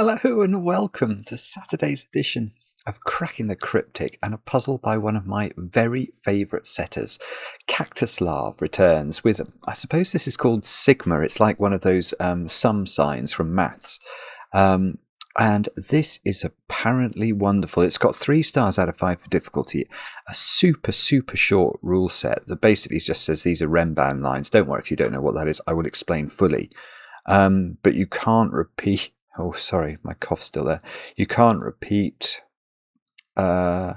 Hello and welcome to Saturday's edition of Cracking the Cryptic, and a puzzle by one of my very favourite setters. Kaktuslav returns with, I suppose this is called Sigma. It's like one of those sum signs from maths. And this is apparently wonderful. It's got 3 stars out of 5 for difficulty. A super short rule set that basically just says these are renban lines. Don't worry if you don't know what that is. I will explain fully. But you can't repeat... Oh, sorry, my cough's still there. You can't repeat... well,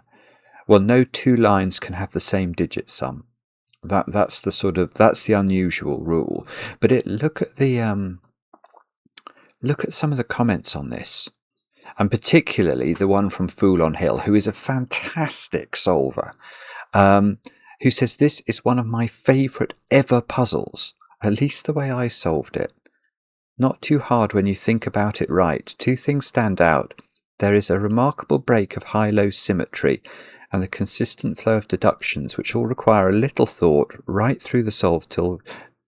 no 2 lines can have the same digit sum. That's the unusual rule. But look at some of the comments on this, and particularly the one from Fool on Hill, who is a fantastic solver, who says this is one of my favourite ever puzzles, at least the way I solved it. Not too hard when you think about it right. 2 things stand out. There is a remarkable break of high-low symmetry and the consistent flow of deductions, which all require a little thought right through the solve till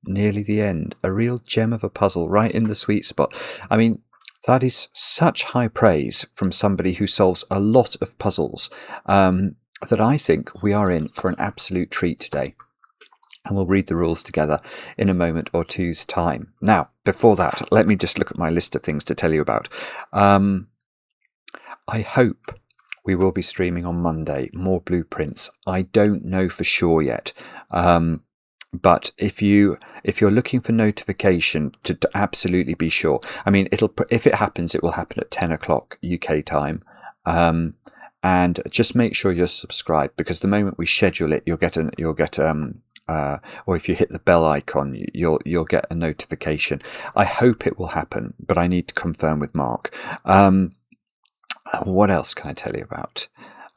nearly the end. A real gem of a puzzle right in the sweet spot. I mean, that is such high praise from somebody who solves a lot of puzzles that I think we are in for an absolute treat today. And we'll read the rules together in a moment or two's time. Now, before that, let me just look at my list of things to tell you about. I hope we will be streaming on Monday more blueprints. I don't know for sure yet. But if you're looking for notification to absolutely be sure, I mean, if it happens, it will happen at 10 o'clock UK time. And just make sure you're subscribed, because the moment we schedule it, you'll get or if you hit the bell icon, you'll get a notification. I hope it will happen, but I need to confirm with Mark. What else can I tell you about?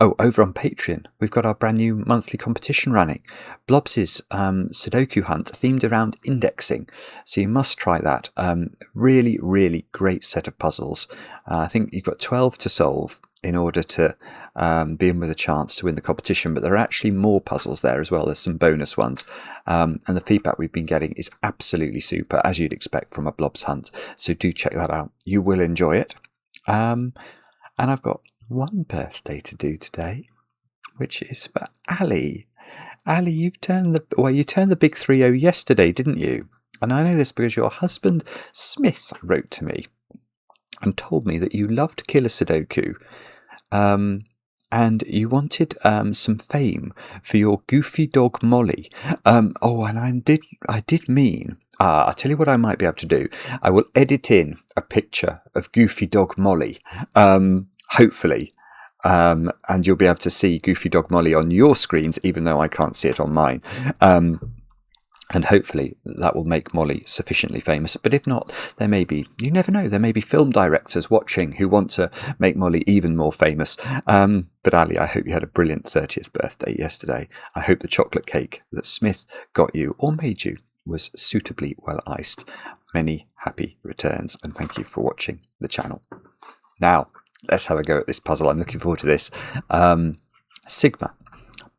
Oh, over on Patreon, we've got our brand new monthly competition running. Blobs's Sudoku hunt themed around indexing. So you must try that. Really great set of puzzles. I think you've got 12 to solve in order to be in with a chance to win the competition. But there are actually more puzzles there as well. There's some bonus ones. And the feedback we've been getting is absolutely super, as you'd expect from a Blobs hunt. So do check that out. You will enjoy it. And I've got one birthday to do today, which is for Ali. Ali, you turned the big 3-0 yesterday, didn't you? And I know this because your husband Smith wrote to me and told me that you loved Killer Sudoku, and you wanted some fame for your goofy dog Molly. And I did mean. I'll tell you what I might be able to do. I will edit in a picture of goofy dog Molly, hopefully, and you'll be able to see goofy dog Molly on your screens, even though I can't see it on mine. And hopefully that will make Molly sufficiently famous. But if not, there may be, you never know, there may be film directors watching who want to make Molly even more famous. But Ali, I hope you had a brilliant 30th birthday yesterday. I hope the chocolate cake that Smith got you or made you was suitably well iced. Many happy returns, and thank you for watching the channel. Now, let's have a go at this puzzle. I'm looking forward to this. Sigma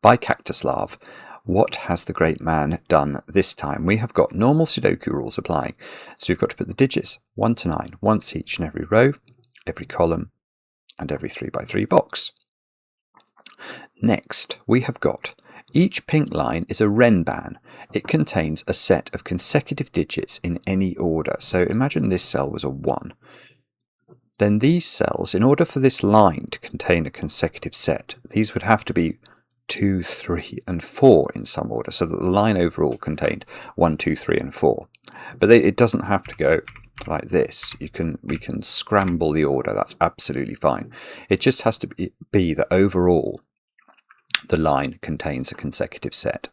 by Kaktuslav. What has the great man done this time? We have got normal Sudoku rules applying. So we've got to put the digits 1 to 9 once each in every row, every column, and every 3x3 box. Next, we have got each pink line is a renban. It contains a set of consecutive digits in any order. So imagine this cell was a 1. Then these cells, in order for this line to contain a consecutive set, these would have to be 2, 3, and 4 in some order, so that the line overall contained 1, 2, 3, and 4. But it doesn't have to go like this. We can scramble the order. That's absolutely fine. It just has to be that overall the line contains a consecutive set.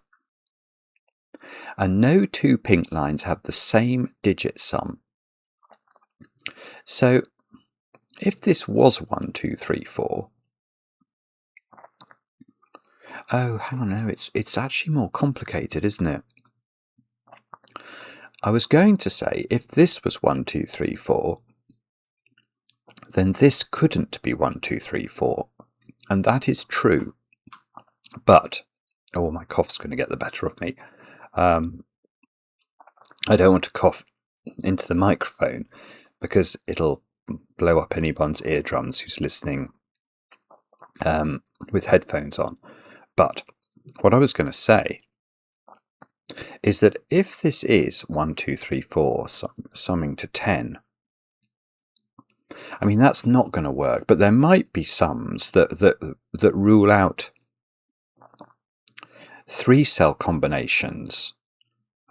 And no 2 pink lines have the same digit sum. So if this was 1, 2, 3, 4. Oh, hang on, no, it's actually more complicated, isn't it? I was going to say, if this was 1, 2, 3, 4, then this couldn't be 1, 2, 3, 4. And that is true. But, oh, my cough's going to get the better of me. I don't want to cough into the microphone because it'll blow up anyone's eardrums who's listening with headphones on. But what I was going to say is that if this is 1, 2, 3, 4 summing to 10, I mean, that's not going to work, but there might be sums that rule out 3-cell combinations.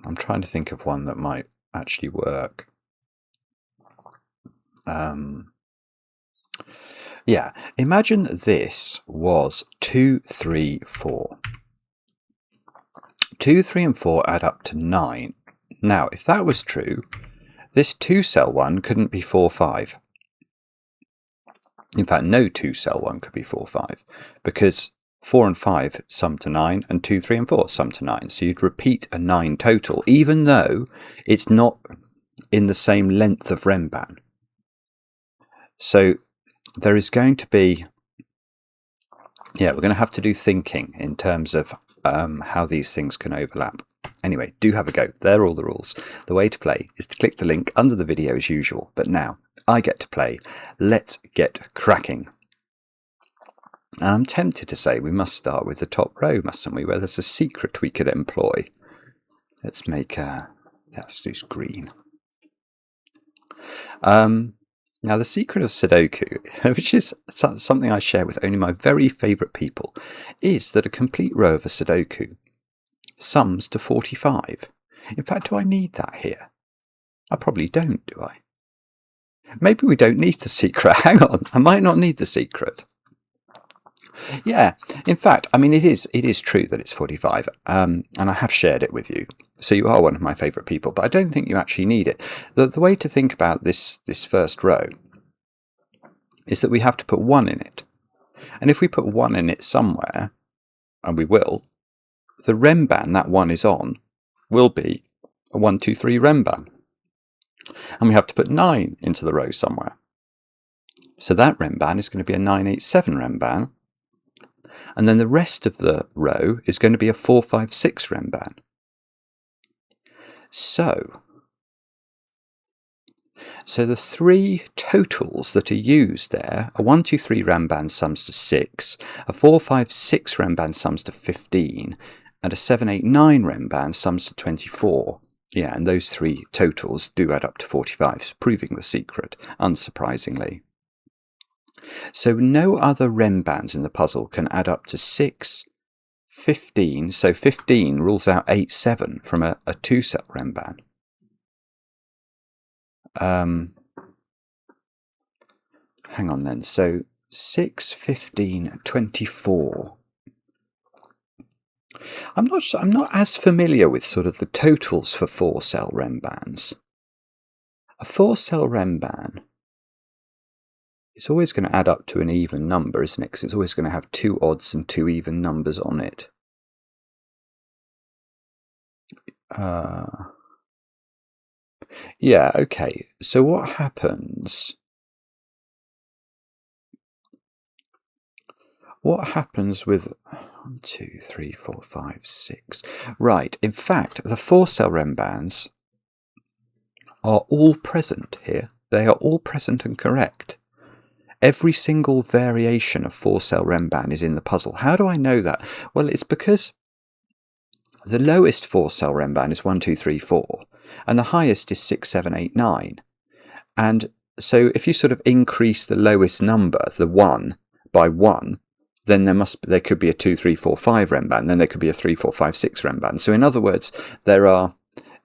I'm trying to think of one that might actually work. Yeah, imagine this was 2, 3, 4. 2, 3, and 4 add up to 9. Now, if that was true, this 2-cell one couldn't be 4, 5. In fact, no 2-cell one could be 4, 5, because 4 and 5 sum to 9, and 2, 3, and 4 sum to 9. So you'd repeat a 9 total, even though it's not in the same length of renban. So there is going to be, we're going to have to do thinking in terms of how these things can overlap. Anyway, do have a go. There are all the rules. The way to play is to click the link under the video as usual. But now, I get to play. Let's get cracking. And I'm tempted to say we must start with the top row, mustn't we? Where there's a secret we could employ. Let's make let's do green. Now, the secret of Sudoku, which is something I share with only my very favourite people, is that a complete row of a Sudoku sums to 45. In fact, do I need that here? I probably don't, do I? Maybe we don't need the secret. Hang on, I might not need the secret. Yeah, in fact, I mean, it is true that it's 45, and I have shared it with you. So you are one of my favourite people, but I don't think you actually need it. The way to think about this first row is that we have to put 1 in it. And if we put 1 in it somewhere, and we will, the renban that 1 is on will be a 1, 2, 3 renban. And we have to put 9 into the row somewhere. So that renban is going to be a 9, 8, 7 renban. And then the rest of the row is going to be a 4, 5, 6 renban. So the 3 totals that are used there, a 1, 2, 3 renban sums to 6, a 4, 5, 6 renban sums to 15, and a 7, 8, 9 renban sums to 24. Yeah, and those 3 totals do add up to 45, proving the secret, unsurprisingly. So no other renbans in the puzzle can add up to 6, 15, so 15 rules out 8, 7 from a 2-cell renban. Hang on then, so 6, 15, 24. I'm not as familiar with sort of the totals for 4-cell renbans. A 4-cell renban is always going to add up to an even number, isn't it? Because it's always going to have 2 odds and 2 even numbers on it. Yeah, okay. So what happens? What happens with 1, 2, 3, 4, 5, 6? Right, in fact, the 4-cell renbans are all present here. They are all present and correct. Every single variation of 4-cell renban is in the puzzle. How do I know that? Well, it's because the lowest 4-cell renban is 1, 2, 3, 4, and the highest is 6, 7, 8, 9. And so if you sort of increase the lowest number, the 1, by 1, then there could be a 2, 3, 4, 5 renban, then there could be a 3, 4, 5, 6 renban. So in other words, there are,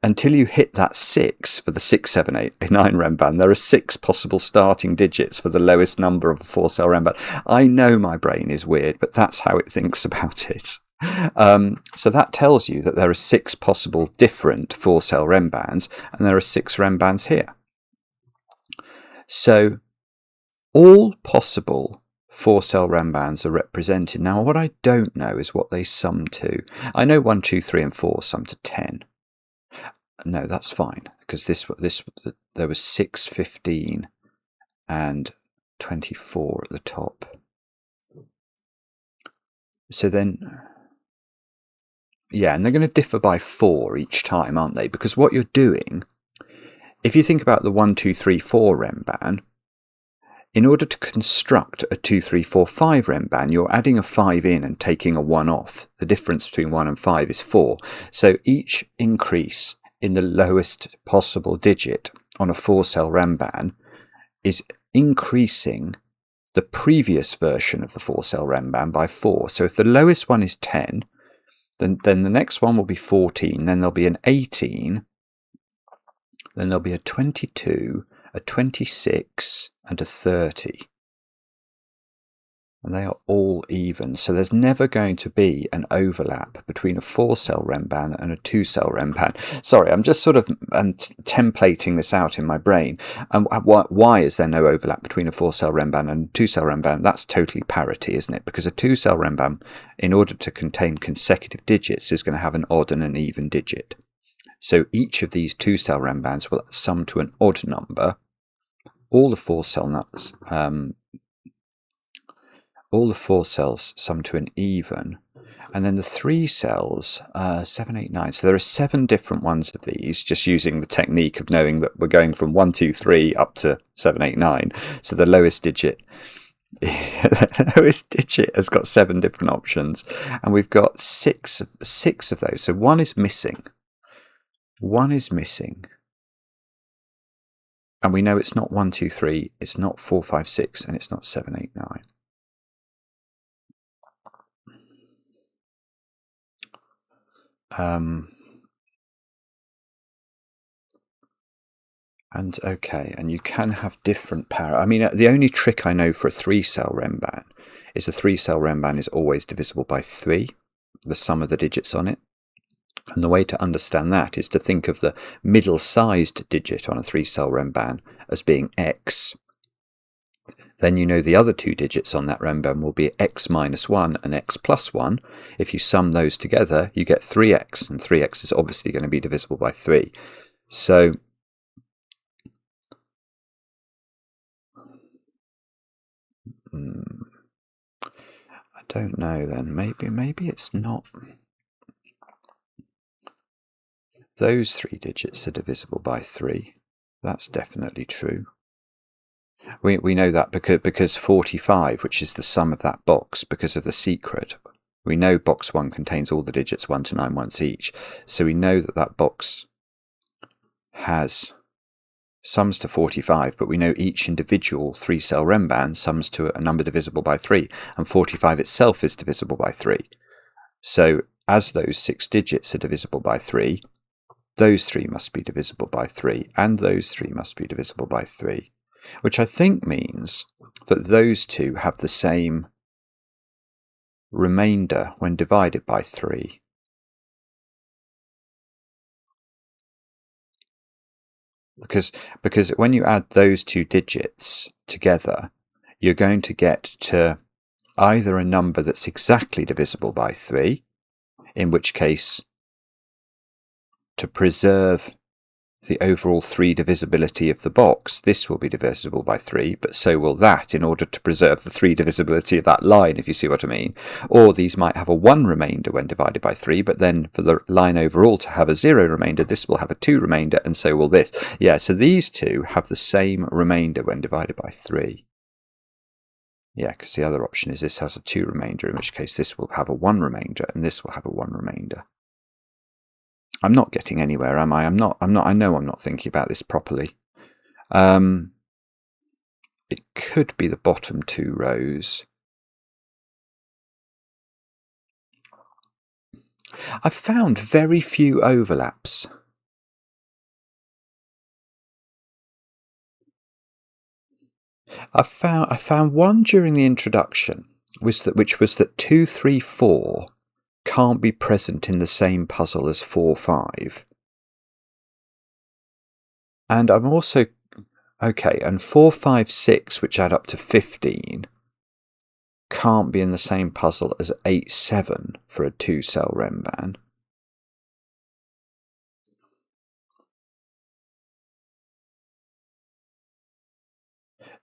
until you hit that 6 for the 6, 7, 8, 9 renban, there are 6 possible starting digits for the lowest number of a 4-cell renban. I know my brain is weird, but that's how it thinks about it. So that tells you that there are 6 possible different 4-cell renbans, and there are 6 renbans here. So all possible 4-cell renbans are represented. Now, what I don't know is what they sum to. I know 1, 2, 3, and 4 sum to 10. No, that's fine, because there was 6, 15, and 24 at the top. So then, yeah, and they're going to differ by 4 each time, aren't they? Because what you're doing, if you think about the 1, 2, 3, 4 renban, in order to construct a 2, 3, 4, 5 renban, you're adding a 5 in and taking a 1 off. The difference between 1 and 5 is 4. So each increase in the lowest possible digit on a 4-cell renban is increasing the previous version of the 4-cell renban by 4. So if the lowest one is 10, then the next one will be 14, then there'll be an 18, then there'll be a 22, a 26, and a 30. And they are all even. So there's never going to be an overlap between a 4-cell renban and a 2-cell renban. Sorry, I'm just sort of templating this out in my brain. And why is there no overlap between a 4-cell renban and a 2-cell renban? That's totally parity, isn't it? Because a 2-cell renban, in order to contain consecutive digits, is going to have an odd and an even digit. So each of these 2-cell renbans will sum to an odd number. All the 4-cell nuts, all the 4 cells sum to an even, and then the 3 cells, 7, 8, 9. So there are 7 different ones of these, just using the technique of knowing that we're going from 1, 2, 3 up to 7, 8, 9. So the lowest digit, the lowest digit has got 7 different options, and we've got six of those. So one is missing. One is missing. And we know it's not 1, 2, 3, it's not 4, 5, 6, and it's not 7, 8, 9. And okay, and you can have different power. I mean, the only trick I know for a 3-cell renban is a 3-cell renban is always divisible by 3, the sum of the digits on it. And the way to understand that is to think of the middle-sized digit on a 3-cell renban as being x. Then you know the other 2 digits on that renban will be x minus 1 and x plus 1. If you sum those together, you get 3x, and 3x is obviously going to be divisible by 3. So I don't know then. Maybe it's not. Those 3 digits are divisible by 3. That's definitely true. We know that because 45, which is the sum of that box, because of the secret, we know box 1 contains all the digits 1 to 9 once each. So we know that that box has sums to 45, but we know each individual 3-cell renban sums to a number divisible by 3, and 45 itself is divisible by 3. So as those 6 digits are divisible by 3, those 3 must be divisible by 3, and those 3 must be divisible by 3. Which I think means that those 2 have the same remainder when divided by 3. Because when you add those 2 digits together, you're going to get to either a number that's exactly divisible by 3, in which case, to preserve the overall 3 divisibility of the box, this will be divisible by 3, but so will that, in order to preserve the 3 divisibility of that line, if you see what I mean. Or these might have a 1 remainder when divided by 3, but then for the line overall to have a 0 remainder, this will have a 2 remainder, and so will this. Yeah, so these 2 have the same remainder when divided by 3. Yeah, because the other option is this has a 2 remainder, in which case this will have a 1 remainder, and this will have a 1 remainder. I'm not getting anywhere, am I? I know I'm not thinking about this properly. It could be the bottom 2 rows. I've found very few overlaps. I found one during the introduction, which was that 2, 3, 4 can't be present in the same puzzle as 4, 5. And I'm also, okay, and 4, 5, 6, which add up to 15, can't be in the same puzzle as 8, 7 for a 2-cell renban.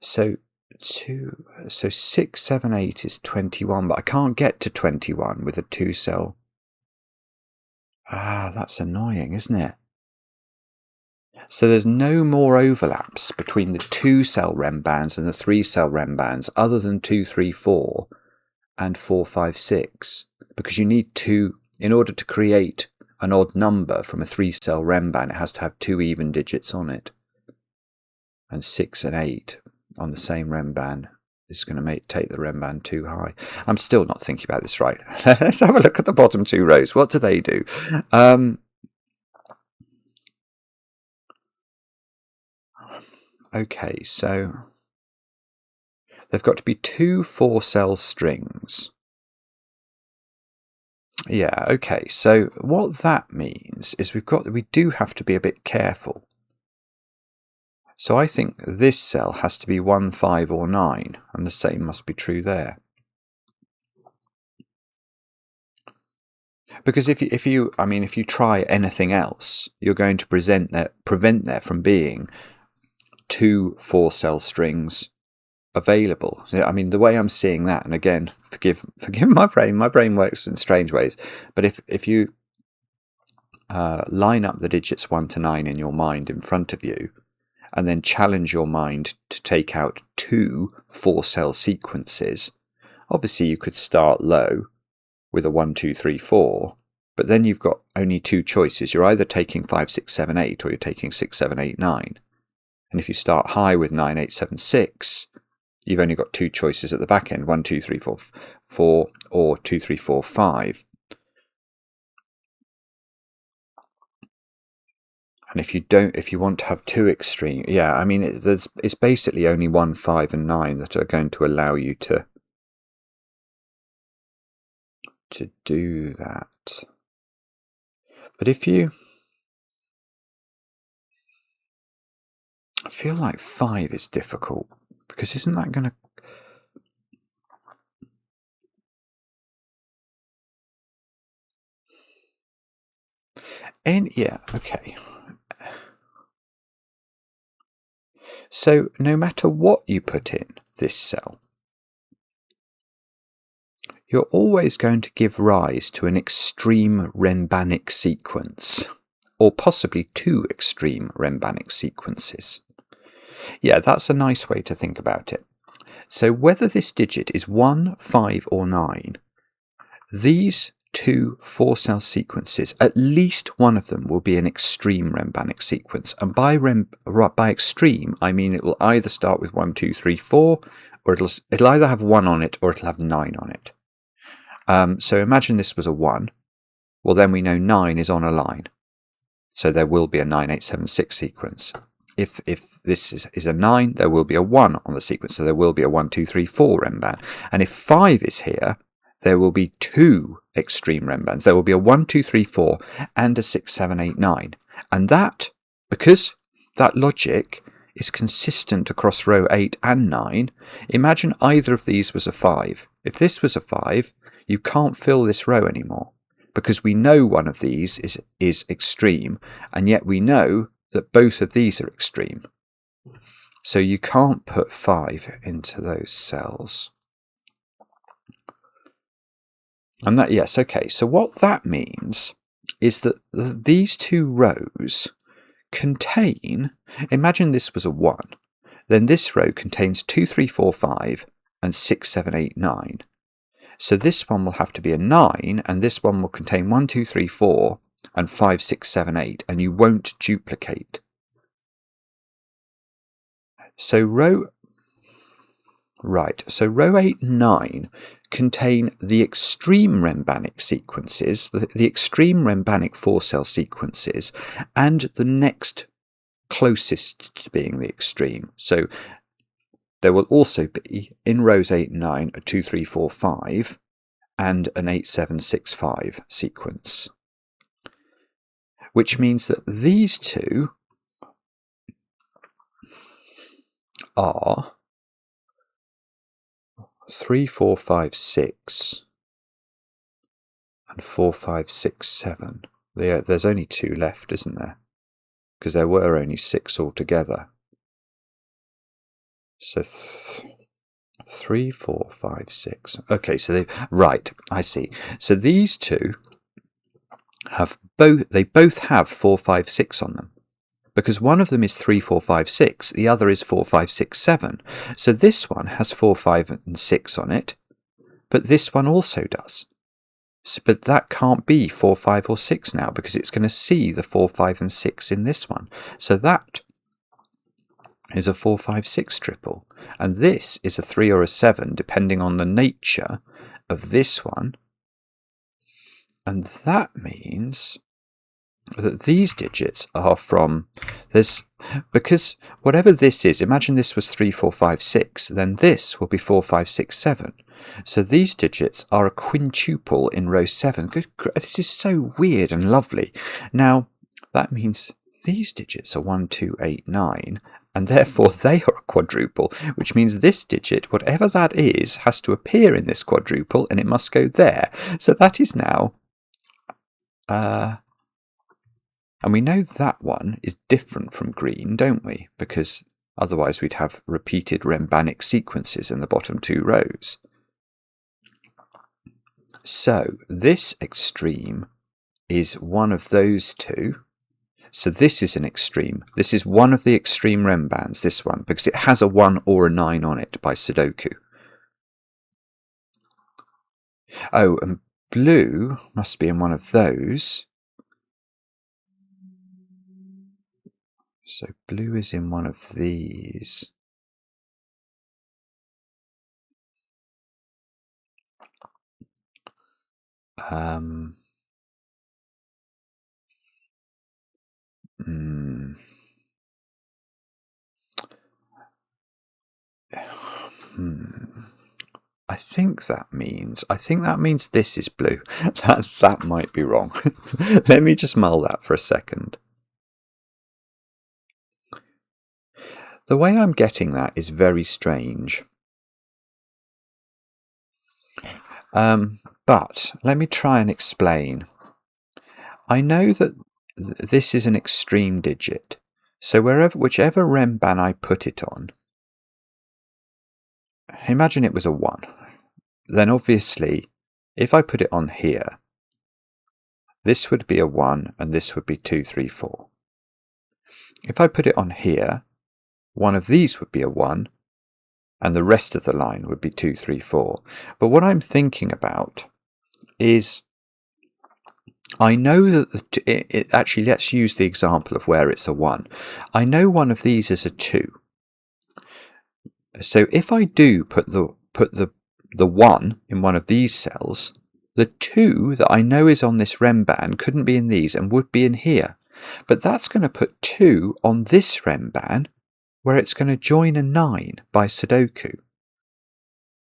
So 6, 7, 8 is 21, but I can't get to 21 with a 2-cell. Ah, that's annoying, isn't it? So there's no more overlaps between the 2-cell renbans and the 3-cell renbans other than 2, 3, 4 and 4, 5, 6, because you need to, in order to create an odd number from a 3-cell renban, it has to have 2 even digits on it. And 6 and 8 on the same renban is going to take the renban too high. I'm still not thinking about this right. Let's have a look at the bottom 2 rows. What do they do? Okay, so they've got to be 2 4-cell strings. Yeah, okay, so what that means is we do have to be a bit careful. So I think this cell has to be 1, 5 or 9, and the same must be true there. Because if you try anything else, you're going to prevent there from being 2 4-cell strings available. I mean, the way I'm seeing that, and again, forgive my brain works in strange ways, but if you line up the digits 1 to 9 in your mind in front of you, and then challenge your mind to take out 2 4-cell sequences, obviously you could start low with a 1, 2, 3, 4, but then you've got only 2 choices. You're either taking 5, 6, 7, 8, or you're taking 6, 7, 8, 9. And if you start high with 9, 8, 7, 6, you've only got 2 choices at the back end, 1, 2, 3, 4, 4, or 2, 3, 4, 5. And if you want to have 2 extreme, yeah, I mean, it's basically only 1, 5, and 9 that are going to allow you to do that. But I feel like 5 is difficult, because isn't that going to... yeah, okay. So no matter what you put in this cell, you're always going to give rise to an extreme renbanic sequence, or possibly 2 extreme renbanic sequences. Yeah, that's a nice way to think about it. So whether this digit is 1, 5 or 9, these 2 4-cell sequences, at least one of them will be an extreme renbanic sequence. And by extreme, I mean it will either start with 1, 2, 3, 4, or it'll either have 1 on it or it'll have 9 on it. So imagine this was a 1. Well, then we know 9 is on a line. So there will be a 9, 8, 7, 6 sequence. If this is a 9, there will be a 1 on the sequence. So there will be a 1, 2, 3, 4 renban. And if 5 is here, there will be 2 extreme renbans. There will be a 1, 2, 3, 4 and a 6, 7, 8, 9. And that, because that logic is consistent across row 8 and 9, imagine either of these was a 5. If this was a 5, you can't fill this row anymore, because we know one of these is extreme, and yet we know that both of these are extreme. So you can't put 5 into those cells. And that, yes, okay, so what that means is that these 2 rows contain, imagine this was a 1, then this row contains 2, 3, 4, 5 and 6, 7, 8, 9. So this one will have to be a 9, and this one will contain 1, 2, 3, 4 and 5, 6, 7, 8, and you won't duplicate. So row 8 and 9 contain the extreme renbanic sequences, the extreme renbanic 4-cell sequences, and the next closest to being the extreme. So there will also be, in rows 8 and 9, a 2, 3, 4, 5 and an 8, 7, 6, 5 sequence. Which means that these 2 are 3, 4, 5, 6 and 4, 5, 6, 7. There's only 2 left, isn't there? Because there were only 6 altogether. So 3, 4, 5, 6. Okay, so right, I see. So these 2 have both have 4, 5, 6 on them, because one of them is 3, 4, 5, 6, the other is 4, 5, 6, 7. So this one has 4, 5, and 6 on it, but this one also does. So, but that can't be 4, 5, or 6 now, because it's going to see the 4, 5, and 6 in this one. So that is a 4, 5, 6 triple. And this is a 3 or a 7, depending on the nature of this one. And that means that these digits are from this, because whatever this is, imagine this was 3, 4, 5, 6, then this will be 4, 5, 6, 7. So these digits are a quintuple in row 7. This is so weird and lovely. Now, that means these digits are 1, 2, 8, 9, and therefore they are a quadruple, which means this digit, whatever that is, has to appear in this quadruple, and it must go there. So that is now... and we know that one is different from green, don't we? Because otherwise we'd have repeated renbanic sequences in the bottom 2 rows. So this extreme is one of those two. So this is an extreme. This is one of the extreme renbans, this one, because it has a 1 or a 9 on it by Sudoku. Oh, and blue must be in one of those. So blue is in one of these. I think that means this is blue. That might be wrong. Let me just mull that for a second. The way I'm getting that is very strange. But let me try and explain. I know that this is an extreme digit, so whichever renban I put it on, imagine it was a 1. Then obviously, if I put it on here, this would be a 1 and this would be 2, 3, 4. If I put it on here, one of these would be a 1 and the rest of the line would be 2, 3, 4. But what I'm thinking about is, I know that actually, let's use the example of where it's a 1. I know one of these is a 2. So if I do put the 1 in one of these cells, the 2 that I know is on this renban couldn't be in these and would be in here. But that's going to put 2 on this renban, where it's going to join a 9 by Sudoku.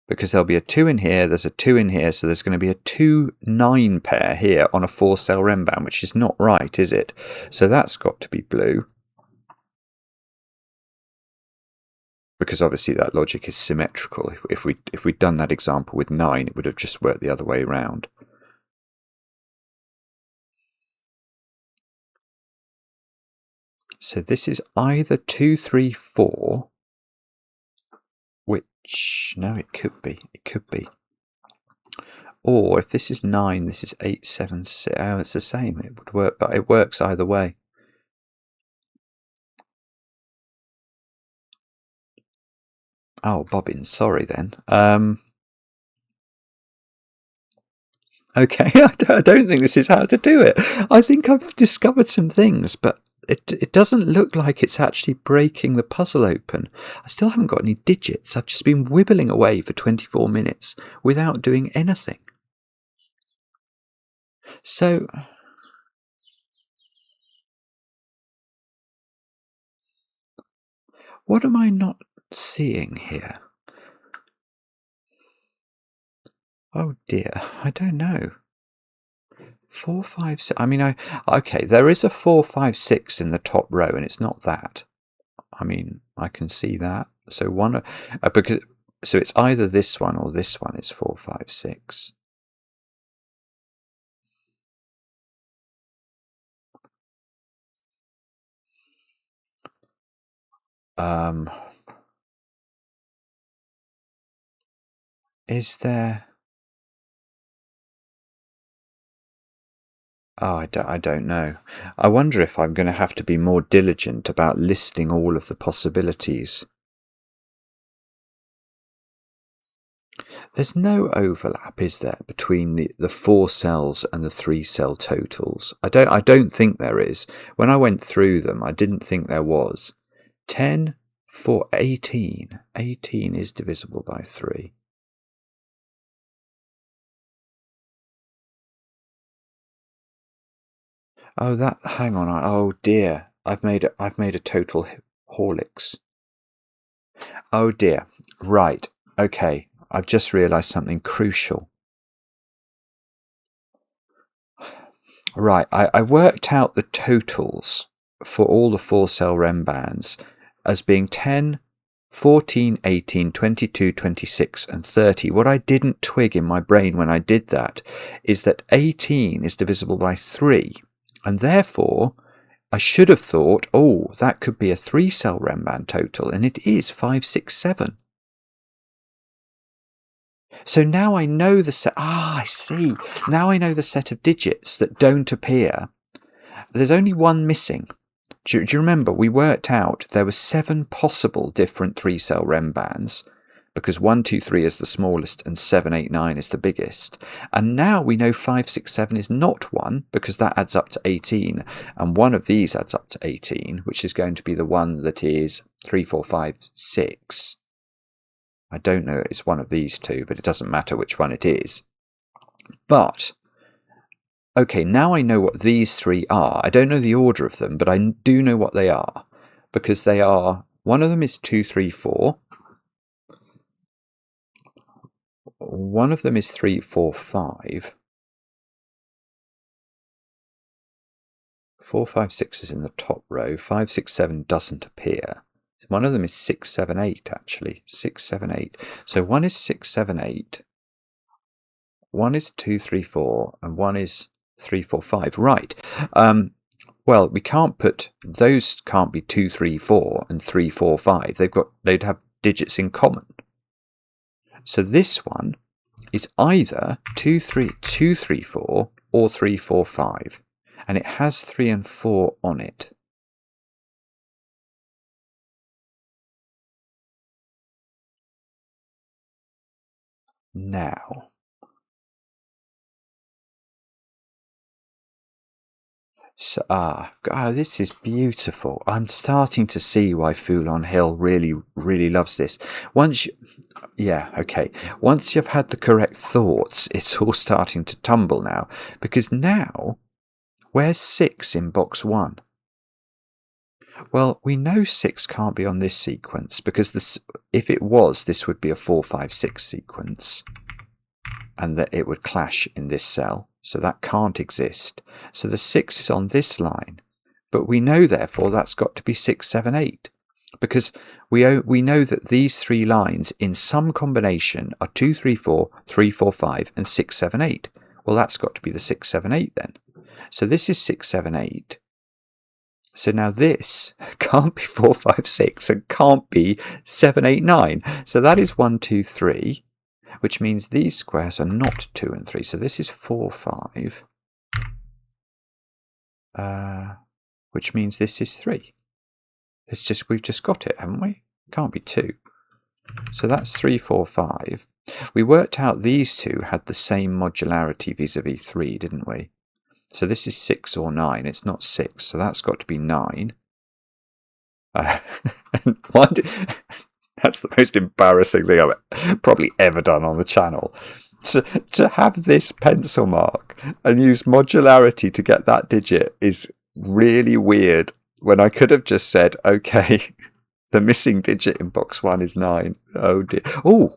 Because there'll be a 2 in here, there's a 2 in here, so there's going to be a 2-9 pair here on a 4-cell renban, which is not right, is it? So that's got to be blue. Because obviously that logic is symmetrical. If we'd done that example with 9, it would have just worked the other way around. So this is either 2, 3, 4, which, no, it could be. Or if this is 9, this is 8, 7, 6. Oh, it's the same. It would work, but it works either way. Oh, bobbins, sorry then. Okay, I don't think this is how to do it. I think I've discovered some things, but it doesn't look like it's actually breaking the puzzle open. I still haven't got any digits. I've just been wibbling away for 24 minutes without doing anything. So, what am I not seeing here? Oh dear, I don't know. 4, 5, 6. I mean, okay, there is a 4, 5, 6 in the top row, and it's not that. I mean, I can see that. So so it's either this one or this one is 4, 5, 6. Is there... Oh, I don't know. I wonder if I'm going to have to be more diligent about listing all of the possibilities. There's no overlap, is there, between the 4 cells and the 3 cell totals? I don't think there is. When I went through them, I didn't think there was. 10, 4, 18. 18 is divisible by 3. Oh, hang on. Oh dear. I've made a total Horlicks. Oh dear. Right. Okay. I've just realised something crucial. Right, I worked out the totals for all the 4 cell renbans as being 10, 14, 18, 22, 26 and 30. What I didn't twig in my brain when I did that is that 18 is divisible by 3, and therefore I should have thought, oh, that could be a 3 cell renban total, and it is 5, 6, 7. So now I know the set. I see. Now I know the set of digits that don't appear. There's only one missing. Do you remember we worked out there were 7 possible different 3 cell renbans, because 1, 2, 3 is the smallest and 7, 8, 9 is the biggest. And now we know 5, 6, 7 is not one, because that adds up to 18, and one of these adds up to 18, which is going to be the one that is 3, 4, 5, 6. I don't know, it's one of these two, but it doesn't matter which one it is. But, okay, now I know what these 3 are. I don't know the order of them, but I do know what they are. Because they are, one of them is 2, 3, 4. One of them is 3, 4, 5. 4, 5, 6 is in the top row. 5, 6, 7 doesn't appear. One of them is 6, 7, 8, actually. 6, 7, 8. So one is 6, 7, 8. One is 2, 3, 4. And one is 3, 4, 5. Right. Well, we can't put... Those can't be 2, 3, 4 and 3, 4, 5. They'd have digits in common. So this one is either 2, 3, 4 or 3, 4, 5. And it has 3 and 4 on it. Now, so this is beautiful. I'm starting to see why Fool on Hill really loves this. Once you've had the correct thoughts, it's all starting to tumble now, because now, where's 6 in box 1? Well, we know 6 can't be on this sequence, because if it was, this would be a 4, 5, 6 sequence, and that it would clash in this cell, so that can't exist. So the 6 is on this line, but we know therefore that's got to be 6, 7, 8, because we know that these 3 lines in some combination are 2, 3, 4, 3, 4, 5, and 6, 7, 8. Well, that's got to be the 6, 7, 8 then. So this is 6, 7, 8. So now this can't be 4, 5, 6 and can't be 7, 8, 9. So that is 1, 2, 3, which means these squares are not 2 and 3. So this is 4, 5, which means this is 3. We've just got it, haven't we? Can't be 2. So that's 3, 4, 5. We worked out these two had the same modularity vis-a-vis 3, didn't we? So this is 6 or 9. It's not 6, so that's got to be 9. That's the most embarrassing thing I've probably ever done on the channel. To have this pencil mark and use modularity to get that digit is really weird, when I could have just said, okay, the missing digit in box 1 is 9. Oh dear. Oh,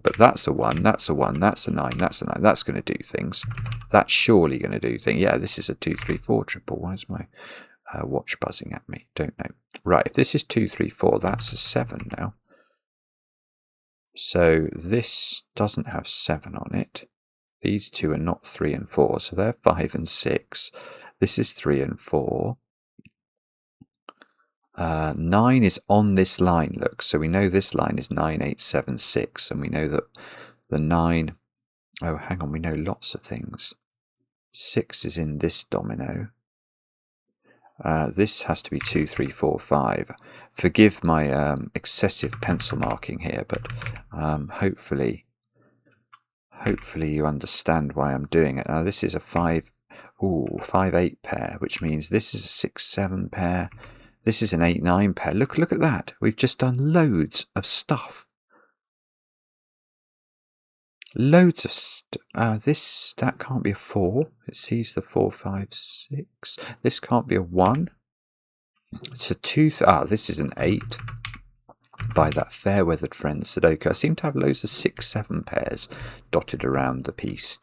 but that's a 1, that's a 1, that's a 9, that's a 9. That's going to do things. That's surely going to do things. Yeah, this is a 2, 3, 4 triple. Why is my watch buzzing at me? Don't know. Right, if this is 2, 3, 4, that's a 7 now. So this doesn't have 7 on it. These two are not 3 and 4, so they're 5 and 6. This is 3 and 4. 9 is on this line, look, so we know this line is 9, 8, 7, 6, and we know that the 9... Oh, hang on, we know lots of things. 6 is in this domino. This has to be 2, 3, 4, 5. Forgive my excessive pencil marking here, but hopefully you understand why I'm doing it. Now this is a 5, 5, 8 pair, which means this is a 6, 7 pair. This is an 8, 9 pair. Look at that. We've just done loads of stuff. Loads of that can't be a 4. It sees the 4, 5, 6. This can't be a 1. It's a 2. This is an 8. By that fair weathered friend Sudoku. I seem to have loads of 6, 7 pairs dotted around the piece.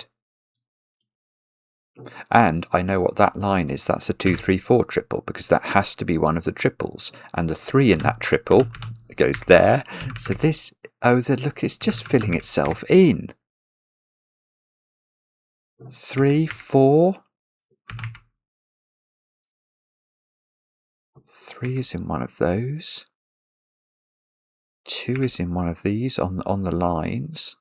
And I know what that line is. That's a 2, 3, 4 triple, because that has to be one of the triples. And the 3 in that triple goes there. So this, look, it's just filling itself in. 3, 4. 3 is in one of those. 2 is in one of these on the lines.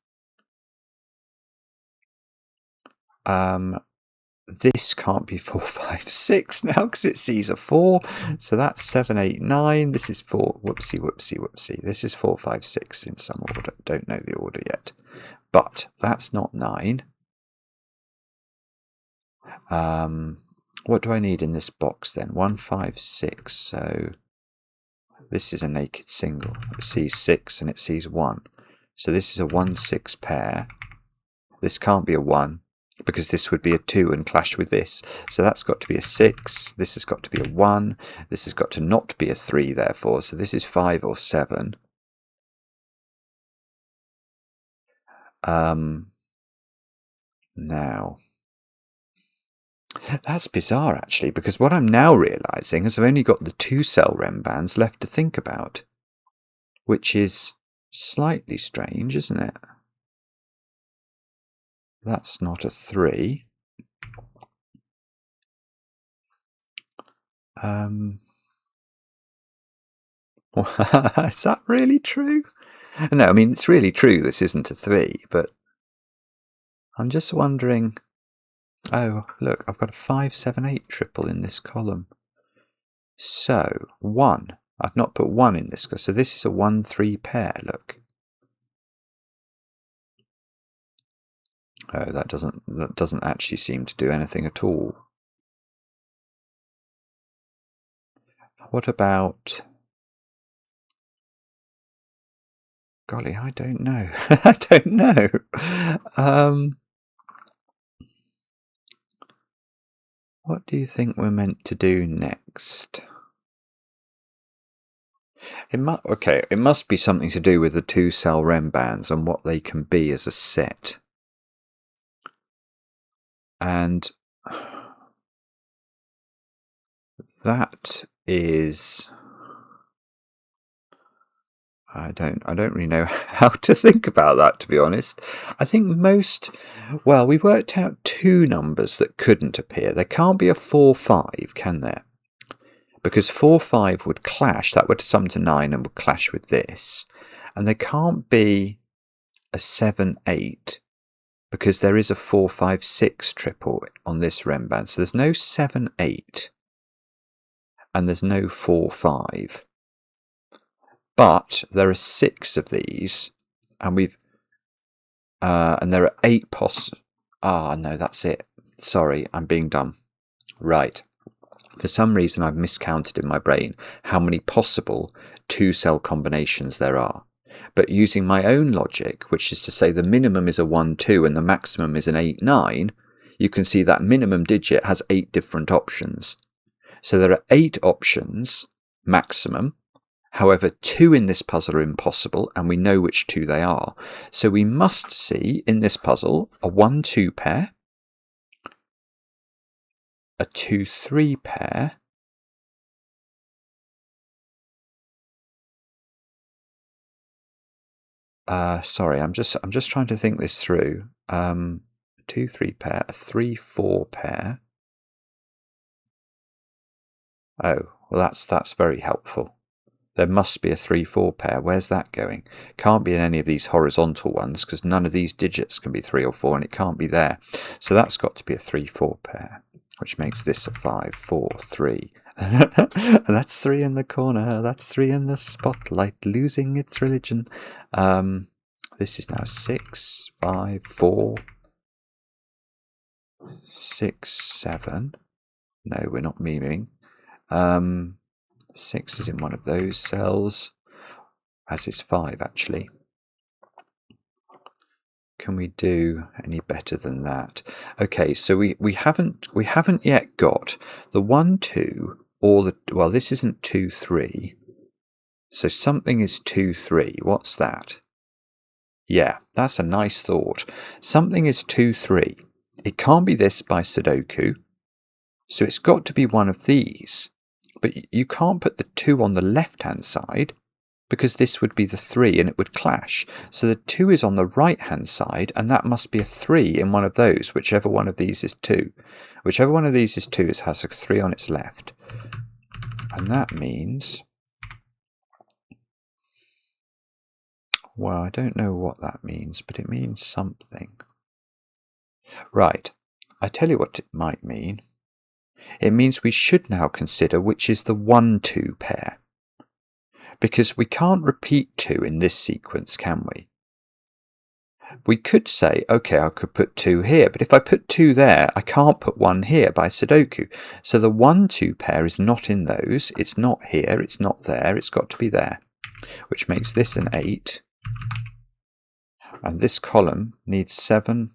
This can't be 4, 5, 6 now because it sees a 4. So that's 7, 8, 9. This is 4. Whoopsie. This is 4, 5, 6 in some order. Don't know the order yet. But that's not 9. What do I need in this box then? 1, 5, 6. So this is a naked single. It sees 6 and it sees 1. So this is a 1, 6 pair. This can't be a 1. Because this would be a 2 and clash with this. So that's got to be a 6. This has got to be a 1. This has got to not be a 3, therefore. So this is 5 or 7. Now, that's bizarre, actually, because what I'm now realising is I've only got the 2-cell renbans left to think about. Which is slightly strange, isn't it? That's not a 3. Is that really true? No, I mean, it's really true this isn't a 3, but I'm just wondering... Oh, look, I've got a 5, 7, 8 triple in this column. So, 1. I've not put 1 in this, so this is a 1, 3 pair, look. Oh, that doesn't actually seem to do anything at all. What about... Golly, I don't know. I don't know. What do you think we're meant to do next? It must be something to do with the 2-cell renbans and what they can be as a set. And that is... I don't really know how to think about that, to be honest. I think we worked out 2 numbers that couldn't appear. There can't be a 4, 5, can there? Because 4, 5 would clash. That would sum to 9 and would clash with this. And there can't be a 7, 8, because there is a 4, 5, 6 triple on this renban. So there's no 7, 8, and there's no 4, 5. But there are 6 of these, and and there are 8 no, that's it. Sorry, I'm being dumb. Right. For some reason, I've miscounted in my brain how many possible 2-cell combinations there are. But using my own logic, which is to say the minimum is a 1, 2 and the maximum is an 8, 9, you can see that minimum digit has 8 different options. So there are 8 options maximum. However, 2 in this puzzle are impossible, and we know which 2 they are. So we must see in this puzzle a 1, 2 pair, a 2, 3 pair, sorry, I'm just trying to think this through. 2, 3 pair, a 3, 4 pair. Oh, well, that's very helpful. There must be a 3-4 pair. Where's that going? Can't be in any of these horizontal ones because none of these digits can be 3 or 4 and it can't be there. So that's got to be a 3-4 pair, which makes this a 5, 4, 3. And that's 3 in the corner. That's 3 in the spotlight, losing its religion. This is now 6, 5, 4, 6, 7. No, we're not memeing. 6 is in one of those cells, as is 5 actually. Can we do any better than that? Okay, so we haven't yet got the 1, 2, or the, well, this isn't 2, 3. So something is 2, 3. What's that? Yeah, that's a nice thought. Something is 2, 3. It can't be this by Sudoku, so it's got to be one of these. But you can't put the 2 on the left-hand side because this would be the 3 and it would clash. So the 2 is on the right-hand side and that must be a 3 in one of those, whichever one of these is 2. Whichever one of these is 2, it has a 3 on its left. And that means... well, I don't know what that means, but it means something. Right, I tell you what it might mean. It means we should now consider which is the 1, 2 pair. Because we can't repeat 2 in this sequence, can we? We could say, okay, I could put 2 here, but if I put 2 there, I can't put 1 here by Sudoku. So the 1, 2 pair is not in those. It's not here, it's not there, it's got to be there. Which makes this an 8. And this column needs 7.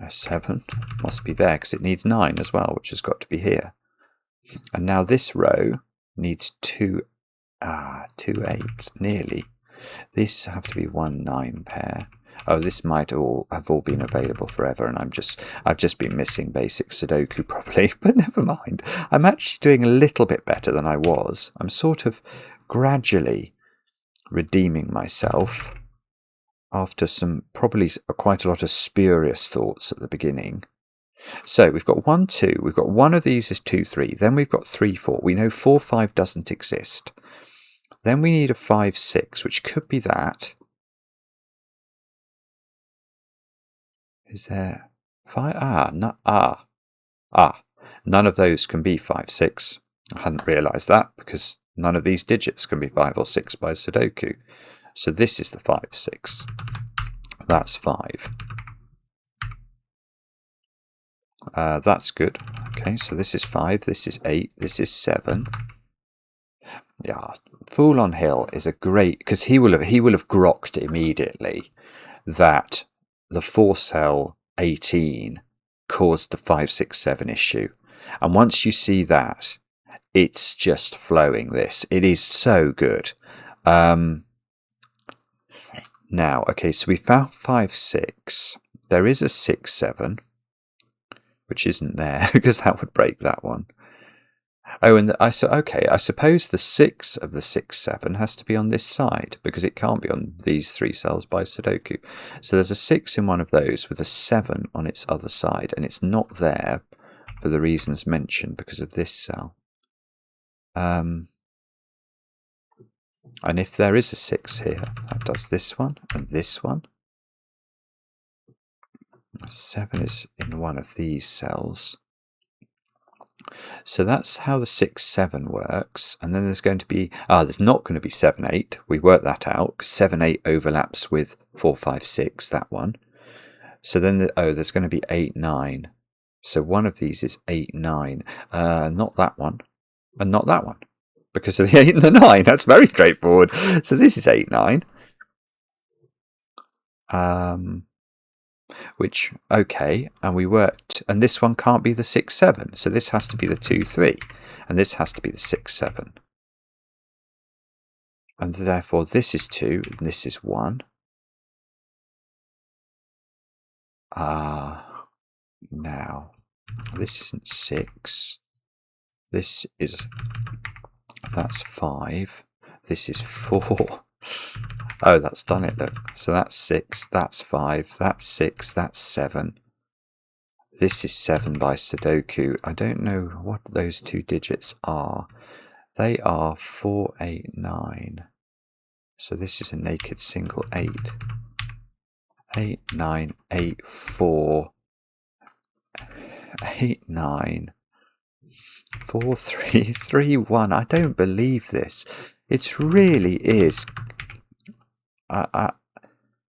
7 must be there because it needs 9 as well, which has got to be here. And now this row needs 2, 2, 8, nearly. This have to be 1, 9 pair. Oh, this might have all been available forever, and I've just been missing basic Sudoku probably, but never mind. I'm actually doing a little bit better than I was. I'm sort of gradually redeeming myself after some probably quite a lot of spurious thoughts at the beginning. So we've got 1, 2, we've got one of these is 2, 3, then we've got 3, 4. We know 4, 5 doesn't exist. Then we need a 5, 6, which could be that. Is there 5? None of those can be 5, 6. I hadn't realised that because none of these digits can be 5 or 6 by Sudoku. So this is the 5, 6. That's 5. That's good. Okay, so this is 5, this is 8, this is 7. Yeah, Fool on Hill is a great, because he will have grokked immediately that the 4 cell 18 caused the 5, 6, 7 issue. And once you see that, it's just flowing this. It is so good. Now, okay, so we found 5, 6. There is a 6, 7, which isn't there because that would break that one. Oh, and I suppose the 6 of the 6, 7 has to be on this side because it can't be on these 3 cells by Sudoku. So there's a 6 in one of those with a 7 on its other side, and it's not there for the reasons mentioned because of this cell. And if there is a 6 here, that does this one and this one. 7 is in one of these cells. So that's how the 6, 7 works. And then there's going to be, there's not going to be 7, 8. We worked that out. 7, 8 overlaps with 4, 5, 6, that one. So then, there's going to be 8, 9. So one of these is 8, 9. Not that one. And not that one. Because of the 8 and the 9. That's very straightforward. So this is 8, 9. Which, okay, and we worked, and this one can't be the 6, 7. So this has to be the 2, 3. And this has to be the 6, 7. And therefore this is 2, and this is 1. Now, this isn't 6. This is... that's 5. This is 4. Oh, that's done it, look. So that's 6, that's 5, that's 6, that's 7. This is 7 by Sudoku. I don't know what those 2 digits are. They are 4, 8, 9. So this is a naked single 8. 8, 9, 8, 4. 8, 9. 4, 3, 3, 1. I don't believe this. It really is.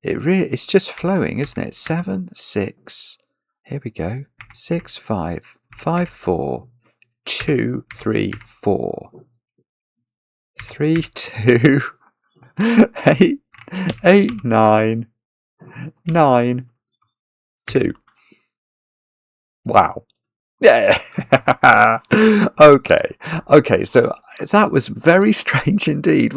It's just flowing, isn't it? 7, 6. Here we go. 6, 5, 5, 4, 2, 3, 4. 3, 2, 8, 8, 9, 9, 2. Wow. Yeah. Okay, so that was very strange indeed.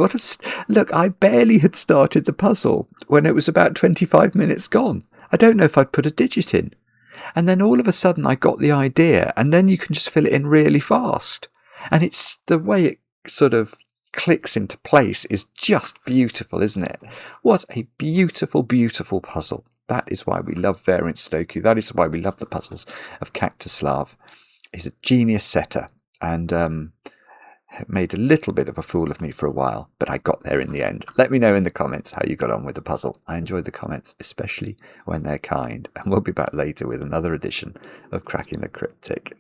Look, I barely had started the puzzle when it was about 25 minutes gone. I don't know if I'd put a digit in. And then all of a sudden I got the idea, and then you can just fill it in really fast. And it's the way it sort of clicks into place is just beautiful, isn't it? What a beautiful, beautiful puzzle. That is why we love variant Sudoku. That is why we love the puzzles of Kaktuslav. He's a genius setter, and made a little bit of a fool of me for a while, but I got there in the end. Let me know in the comments how you got on with the puzzle. I enjoy the comments, especially when they're kind. And we'll be back later with another edition of Cracking the Cryptic.